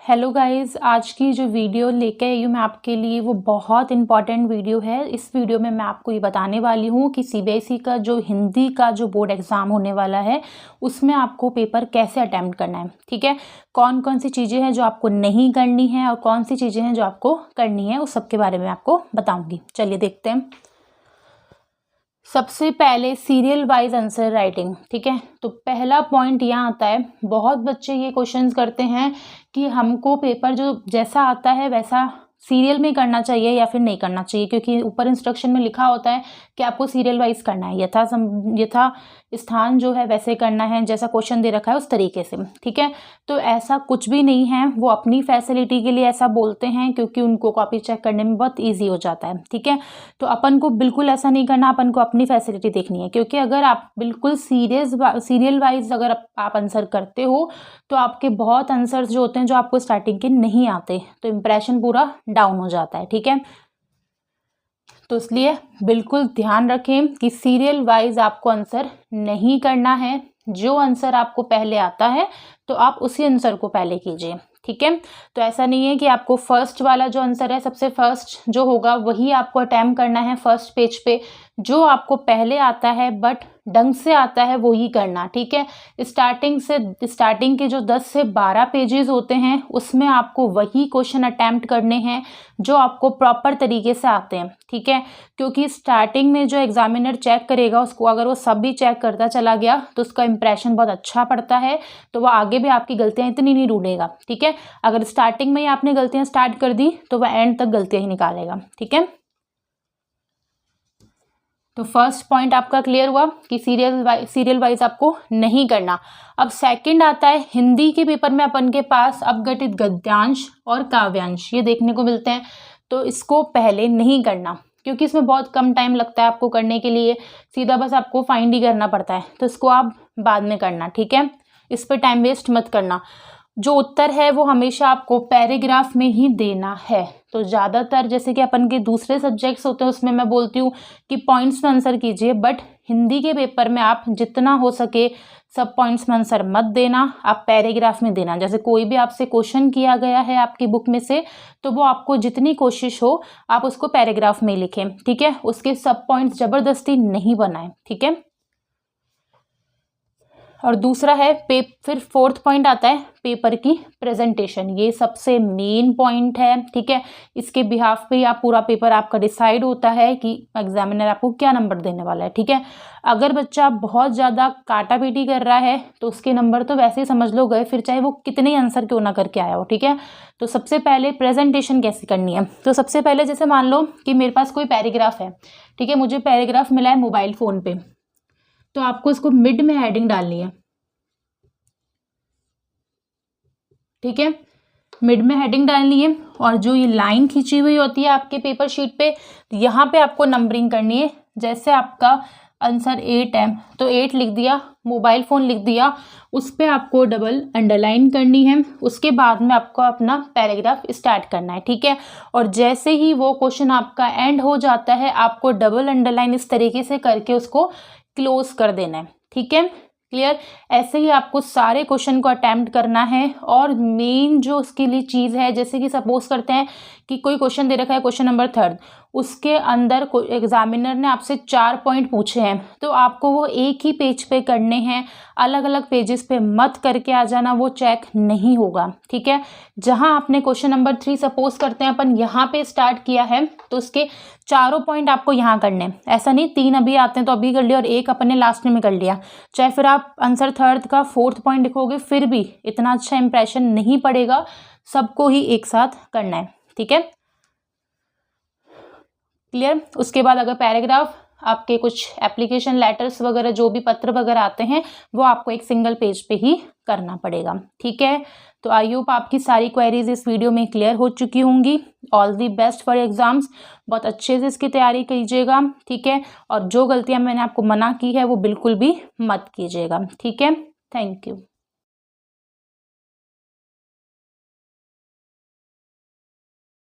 Hello guys, आज की जो वीडियो लेके आई हूँ मैं आपके लिए वो बहुत इंपॉर्टेंट वीडियो है। इस वीडियो में मैं आपको ये बताने वाली हूँ कि सीबीएसई का जो हिंदी का जो बोर्ड एग्ज़ाम होने वाला है उसमें आपको पेपर कैसे अटेम्प्ट करना है। ठीक है, कौन कौन सी चीज़ें हैं जो आपको नहीं करनी है और कौन सी चीज़ें हैं जो आपको करनी है, उस सब के बारे में आपको बताऊँगी। चलिए देखते हैं। सबसे पहले सीरियल वाइज आंसर राइटिंग। ठीक है, तो पहला पॉइंट यहाँ आता है, बहुत बच्चे ये क्वेश्चंस करते हैं कि हमको पेपर जो जैसा आता है वैसा सीरियल में करना चाहिए या फिर नहीं करना चाहिए, क्योंकि ऊपर इंस्ट्रक्शन में लिखा होता है कि आपको सीरियल वाइज करना है, यथा स्थान जो है वैसे करना है, जैसा क्वेश्चन दे रखा है उस तरीके से। ठीक है, तो ऐसा कुछ भी नहीं है, वो अपनी फैसिलिटी के लिए ऐसा बोलते हैं क्योंकि उनको कॉपी चेक करने में बहुत ईजी हो जाता है। ठीक है, तो अपन को बिल्कुल ऐसा नहीं करना, अपन को अपनी फैसिलिटी देखनी है, क्योंकि अगर आप बिल्कुल सीरियल वाइज अगर आप आंसर करते हो तो आपके बहुत आंसर्स जो होते हैं जो आपको स्टार्टिंग के नहीं आते, तो इम्प्रेशन पूरा डाउन हो जाता है। ठीक है, तो इसलिए बिल्कुल ध्यान रखें कि सीरियल वाइज आपको आंसर नहीं करना है। जो आंसर आपको पहले आता है तो आप उसी आंसर को पहले कीजिए। ठीक है, तो ऐसा नहीं है कि आपको फर्स्ट वाला जो आंसर है सबसे फर्स्ट जो होगा वही आपको अटेम्प्ट करना है फर्स्ट पेज पे। जो आपको पहले आता है बट ढंग से आता है वो ही करना। ठीक है, स्टार्टिंग के जो 10 से 12 पेजेस होते हैं उसमें आपको वही क्वेश्चन अटेम्प्ट करने हैं जो आपको प्रॉपर तरीके से आते हैं। ठीक है, क्योंकि स्टार्टिंग में जो एग्जामिनर चेक करेगा उसको अगर वो सब भी चेक करता चला गया तो उसका इंप्रेशन बहुत अच्छा पड़ता है, तो वो आगे भी आपकी गलतियां इतनी नहीं ढूंढेगा। ठीक है, अगर स्टार्टिंग में ही आपने गलतियां स्टार्ट कर दी तो वह एंड तक गलतियां ही निकालेगा। ठीक है, तो फर्स्ट पॉइंट आपका क्लियर हुआ कि सीरियल वाइज आपको नहीं करना। अब सेकंड आता है, हिंदी के पेपर में अपन के पास अपघटित गद्यांश और काव्यांश ये देखने को मिलते हैं, तो इसको पहले नहीं करना क्योंकि इसमें बहुत कम टाइम लगता है आपको करने के लिए, सीधा बस आपको फाइंड ही करना पड़ता है, तो इसको आप बाद में करना। ठीक है, इस पर टाइम वेस्ट मत करना। जो उत्तर है वो हमेशा आपको पैराग्राफ में ही देना है, तो ज़्यादातर जैसे कि अपन के दूसरे सब्जेक्ट्स होते हैं उसमें मैं बोलती हूँ कि पॉइंट्स में आंसर कीजिए, बट हिंदी के पेपर में आप जितना हो सके सब पॉइंट्स में आंसर मत देना, आप पैराग्राफ में देना। जैसे कोई भी आपसे क्वेश्चन किया गया है आपकी बुक में से, तो वो आपको जितनी कोशिश हो आप उसको पैराग्राफ में लिखें। ठीक है, उसके सब पॉइंट्स ज़बरदस्ती नहीं बनाएं। ठीक है, और दूसरा है फिर फोर्थ पॉइंट आता है पेपर की प्रेजेंटेशन। ये सबसे मेन पॉइंट है। ठीक है, इसके बिहाफ पे आप पूरा पेपर आपका डिसाइड होता है कि एग्जामिनर आपको क्या नंबर देने वाला है। ठीक है, अगर बच्चा बहुत ज़्यादा काटा पीटी कर रहा है तो उसके नंबर तो वैसे ही समझ लो गए, फिर चाहे वो कितने आंसर क्यों ना करके आया हो। ठीक है, तो सबसे पहले प्रेजेंटेशन कैसे करनी है, तो सबसे पहले जैसे मान लो कि मेरे पास कोई पैराग्राफ है। ठीक है, मुझे पैराग्राफ मिला है मोबाइल फ़ोन पे, तो आपको इसको मिड में हेडिंग डालनी है। ठीक है, मिड में हेडिंग डालनी है और जो ये लाइन खींची हुई होती है आपके पेपर शीट पे, यहाँ पे आपको नंबरिंग करनी है। जैसे आपका आंसर 8 है तो 8 लिख दिया, मोबाइल फ़ोन लिख दिया, उस पर आपको डबल अंडरलाइन करनी है। उसके बाद में आपको अपना पैराग्राफ स्टार्ट करना है। ठीक है, और जैसे ही वो क्वेश्चन आपका एंड हो जाता है आपको डबल अंडरलाइन इस तरीके से करके उसको क्लोज कर देना है। ठीक है, क्लियर। ऐसे ही आपको सारे क्वेश्चन को अटेम्प्ट करना है। और मेन जो उसके लिए चीज़ है, जैसे कि सपोज करते हैं कि कोई क्वेश्चन दे रखा है, क्वेश्चन नंबर 3, उसके अंदर एग्जामिनर ने आपसे 4 पॉइंट पूछे हैं, तो आपको वो एक ही पेज पे करने हैं, अलग अलग पेजेस पे मत करके आ जाना, वो चेक नहीं होगा। ठीक है, जहां आपने क्वेश्चन नंबर 3 सपोज करते हैं अपन यहाँ पे स्टार्ट किया है तो उसके चारों पॉइंट आपको यहाँ करने, ऐसा नहीं 3 अभी आते हैं तो अभी कर लिया और 1 अपने लास्ट में कर लिया। चाहे फिर आप आंसर 3 का 4th पॉइंट लिखोगे फिर भी इतना अच्छा इंप्रेशन नहीं पड़ेगा, सबको ही एक साथ करना है। ठीक है, क्लियर। उसके बाद अगर पैराग्राफ आपके कुछ एप्लीकेशन लेटर्स वगैरह जो भी पत्र वगैरह आते हैं वो आपको एक सिंगल पेज पे ही करना पड़ेगा। ठीक है, तो आई होप आपकी सारी क्वेरीज इस वीडियो में क्लियर हो चुकी होंगी। All the best for exams, बहुत अच्छे से इसकी तैयारी कीजिएगा। ठीक है, और जो गलतियां मैंने आपको मना की है वो बिल्कुल भी मत कीजिएगा। ठीक है, थैंक यू।